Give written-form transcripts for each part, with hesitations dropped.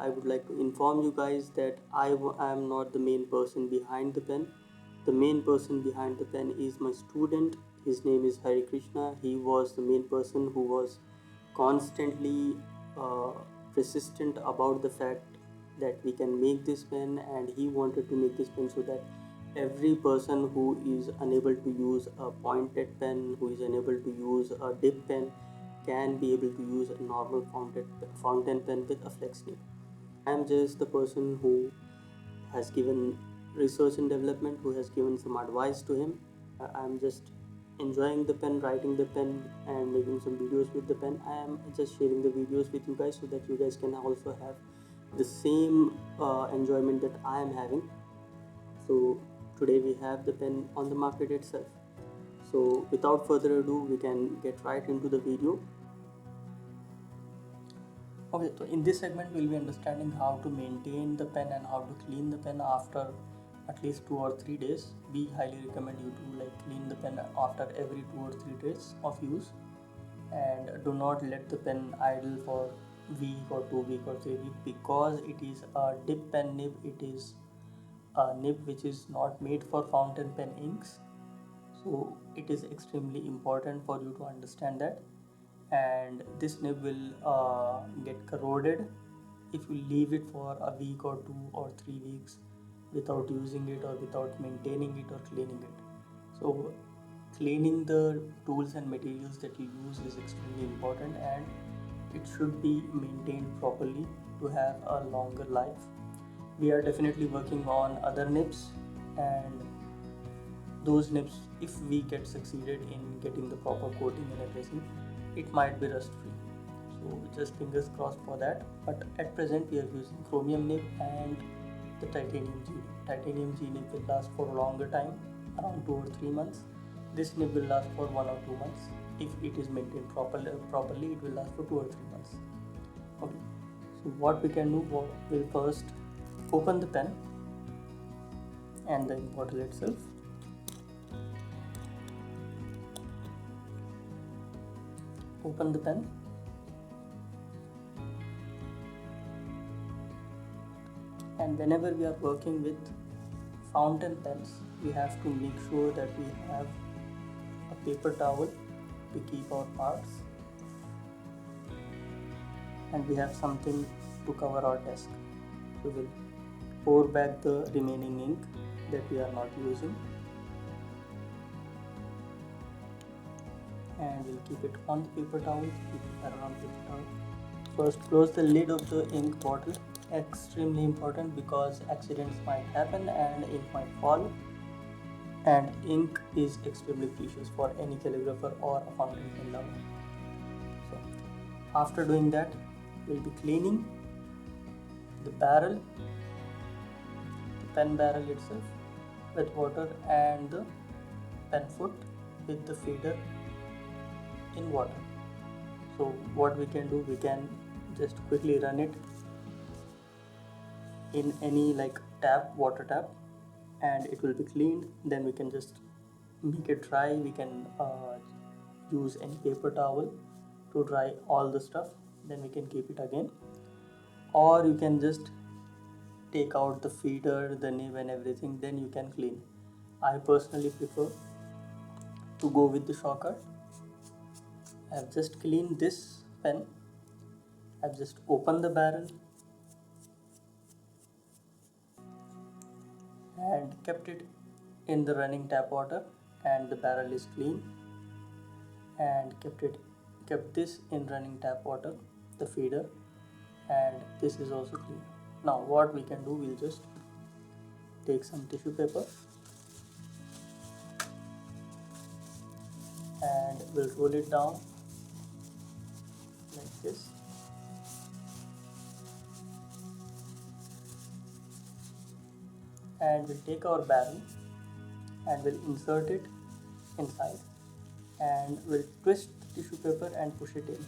I would like to inform you guys that I am not the main person behind the pen. The main person behind the pen is my student. His name is Hari Krishna. He was the main person who was constantly uh, persistent about the fact that we can make this pen, and he wanted to make this pen so that every person who is unable to use a pointed pen, who is unable to use a dip pen, can be able to use a normal fountain pen with a flex nib. I am just the person who has given research and development, who has given some advice to him. I'm just enjoying the pen, writing the pen, and making some videos with the pen. I am just sharing the videos with you guys so that you guys can also have the same enjoyment that I am having. So today we have the pen on the market itself. So without further ado, we can get right into the video. Okay, so in this segment we'll be understanding how to maintain the pen and how to clean the pen after at least 2 or 3 days. We highly recommend you to clean the pen after every 2 or 3 days of use, and do not let the pen idle for week or 2 week or 3 week, because it is a dip pen nib. It is a nib which is not made for fountain pen inks, so it is extremely important for you to understand that. And this nib will get corroded if you leave it for a week or 2 or 3 weeks without using it or without maintaining it or cleaning it. So cleaning the tools and materials that you use is extremely important, and it should be maintained properly to have a longer life. We are definitely working on other nibs, and those nibs, if we get succeeded in getting the proper coating and everything, it might be rust free. So just fingers crossed for that. But at present we are using chromium nib and the titanium G nib. Titanium G nib will last for a longer time, around 2 or 3 months. This nib will last for 1 or 2 months. If it is maintained properly, it will last for 2 or 3 months. Okay, so what we can do, we'll first open the pen and the ink bottle itself. Open the pen, and whenever we are working with fountain pens, we have to make sure that we have a paper towel to keep our parts, and we have something to cover our desk. So we'll pour back the remaining ink that we are not using, and we'll keep it on the paper towel, keep it around paper towel. First, close the lid of the ink bottle. Extremely important, because accidents might happen and ink might fall, and ink is extremely precious for any calligrapher or a fountain pen lover. So after doing that, we'll be cleaning the barrel, the pen barrel itself, with water, and the pen foot with the feeder in water. So what we can do, we can just quickly run it in any water tap, and it will be cleaned. Then we can just make it dry. We can use any paper towel to dry all the stuff, then we can keep it again. Or you can just take out the feeder, the nib and everything, then you can clean. I personally prefer to go with the shocker. I've just cleaned this pen. I've just opened the barrel and kept it in the running tap water, and the barrel is clean. And kept this in running tap water, the feeder, and this is also clean. Now what we can do, we'll just take some tissue paper and we'll roll it down like this, and we'll take our barrel and we'll insert it inside, and we'll twist the tissue paper and push it in,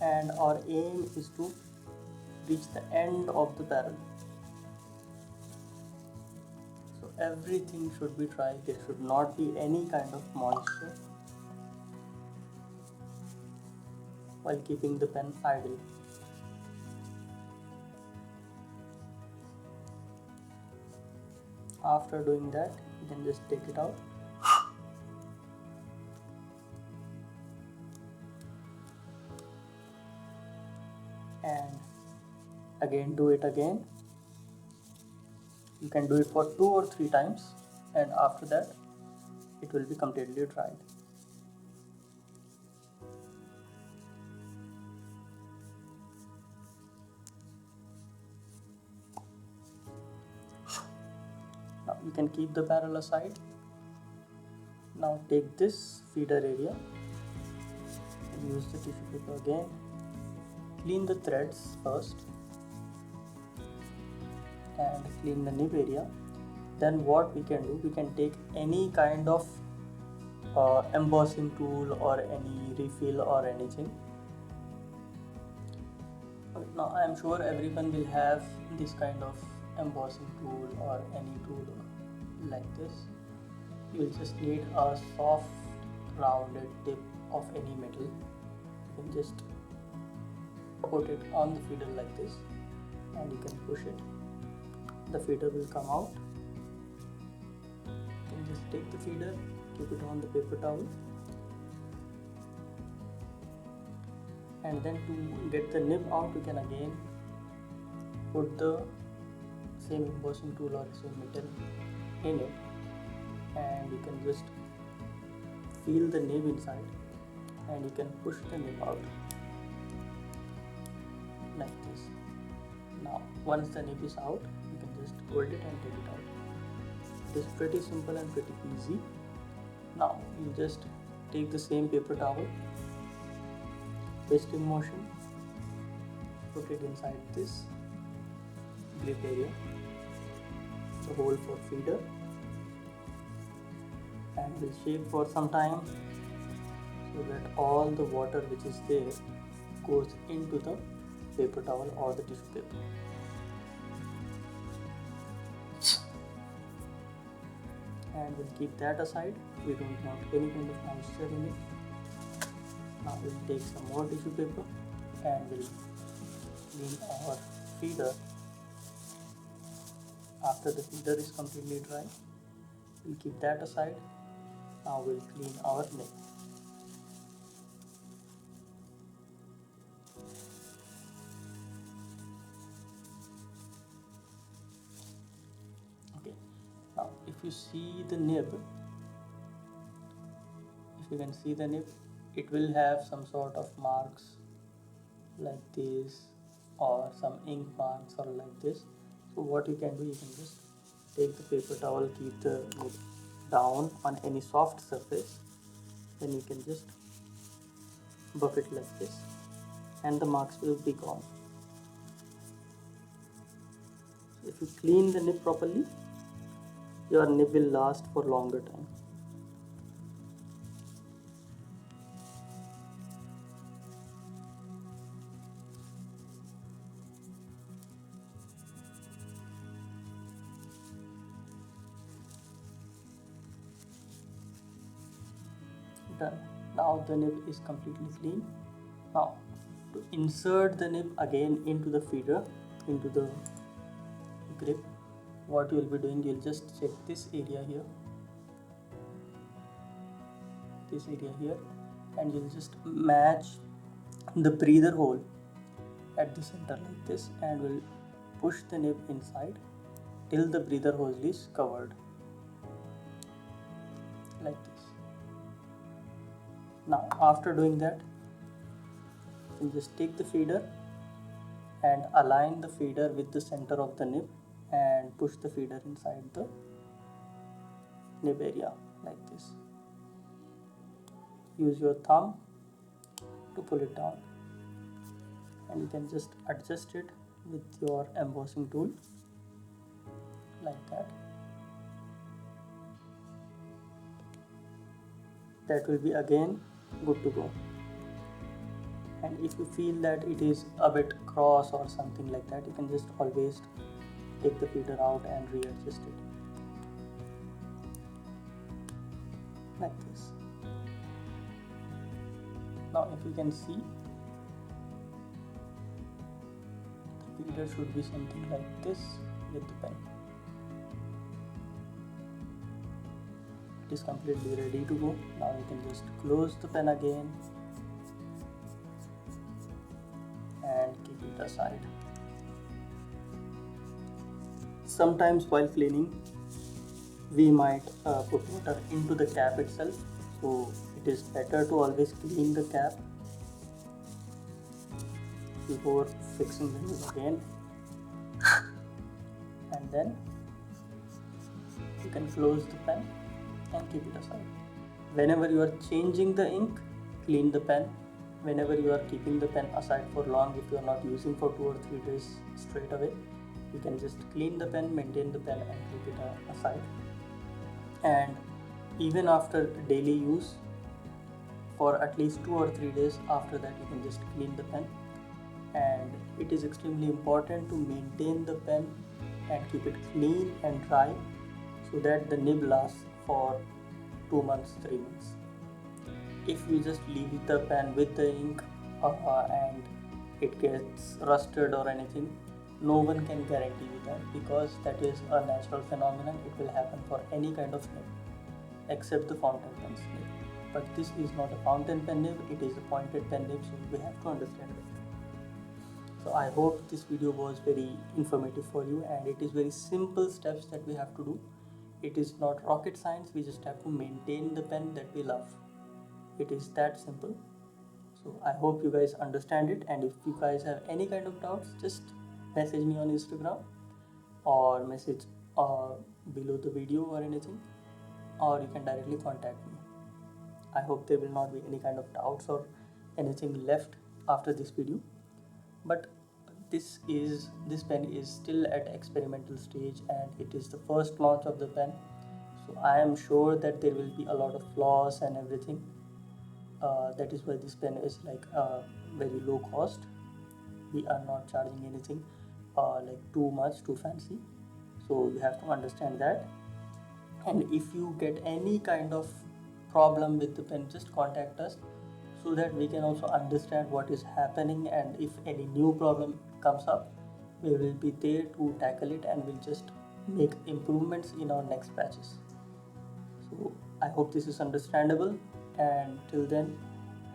and our aim is to reach the end of the barrel. So everything should be dry, there should not be any kind of moisture. while keeping the pen idle. After doing that, you can just take it out and again do it again. You can do it for 2 or 3 times, and after that it will be completely dried. Now you can keep the barrel aside. Now take this feeder area and use the tissue paper again. Clean the threads first and clean the nib area. Then what we can do, we can take any kind of embossing tool or any refill or anything. Now I am sure everyone will have this kind of embossing tool or any tool like this. You will just need a soft rounded tip of any metal. You can just put it on the feeder like this and you can push it. The feeder will come out. You can just take the feeder, keep it on the paper towel, and then to get the nib out, you can again put the same embossing tool or same metal in it, and you can just feel the nib inside and you can push the nib out like this. Now once the nib is out, you can just hold it and take it out. It is pretty simple and pretty easy. Now you just take the same paper towel, twisting motion, put it inside this grip area, the hole for feeder, and will shake for some time so that all the water which is there goes into the paper towel or the tissue paper. And we'll keep that aside. We don't want any kind of moisture in it. Now we'll take some more tissue paper and we'll clean our feeder. After the feeder is completely dry, we'll keep that aside. Now we'll clean our nib. Okay, now if you see the nib, if you can see the nib, it will have some sort of marks like this or some ink marks or like this. So what you can do, you can just take the paper towel, keep the nib down on any soft surface, then you can just buff it like this and the marks will be gone. If you clean the nib properly, your nib will last for longer time. Done. Now the nib is completely clean. Now to insert the nib again into the feeder, into the grip, what you will be doing, you'll just check this area here, and you'll just match the breather hole at the center like this, and will push the nib inside till the breather hole is covered like this. Now after doing that, you just take the feeder and align the feeder with the center of the nib and push the feeder inside the nib area like this. Use your thumb to pull it down, and you can just adjust it with your embossing tool like that. That will be again good to go. And if you feel that it is a bit cross or something like that, you can just always take the feeder out and readjust it like this. Now if you can see, reader should be something like this with the pen. It is completely ready to go. Now you can just close the pen again and keep it aside. Sometimes while cleaning we might put water into the cap itself, so it is better to always clean the cap before fixing the nib again. And then you can close the pen and keep it aside. Whenever you are changing the ink, clean the pen. Whenever you are keeping the pen aside for long, if you are not using for 2 or 3 days straight away, you can just clean the pen, maintain the pen and keep it aside. And even after daily use, for at least 2 or 3 days after that, you can just clean the pen. And it is extremely important to maintain the pen and keep it clean and dry so that the nib lasts for 2 months, 3 months. If you just leave the pen with the ink and it gets rusted or anything, no one can guarantee you that, because that is a natural phenomenon. It will happen for any kind of nib except the fountain pen nib. But this is not a fountain pen nib, it is a pointed pen nib, so we have to understand it. So I hope this video was very informative for you, and it is very simple steps that we have to do. It is not rocket science, we just have to maintain the pen that we love. It is that simple. So I hope you guys understand it, and if you guys have any kind of doubts, just message me on Instagram or message below the video or anything, or you can directly contact me. I hope there will not be any kind of doubts or anything left after this video. But this pen is still at experimental stage, and it is the first launch of the pen, so I am sure that there will be a lot of flaws and everything. That is why this pen is like very low cost. We are not charging anything like too much, too fancy, so you have to understand that. And if you get any kind of problem with the pen, just contact us so that we can also understand what is happening, and if any new problem comes up, we will be there to tackle it and we'll just make improvements in our next batches. So I hope this is understandable, and till then,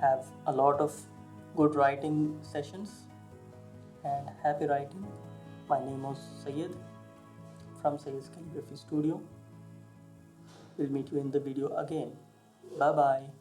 have a lot of good writing sessions and happy writing. My name was Sayed from Sayed's Calligraphy Studio. We'll meet you in the video again. Bye bye.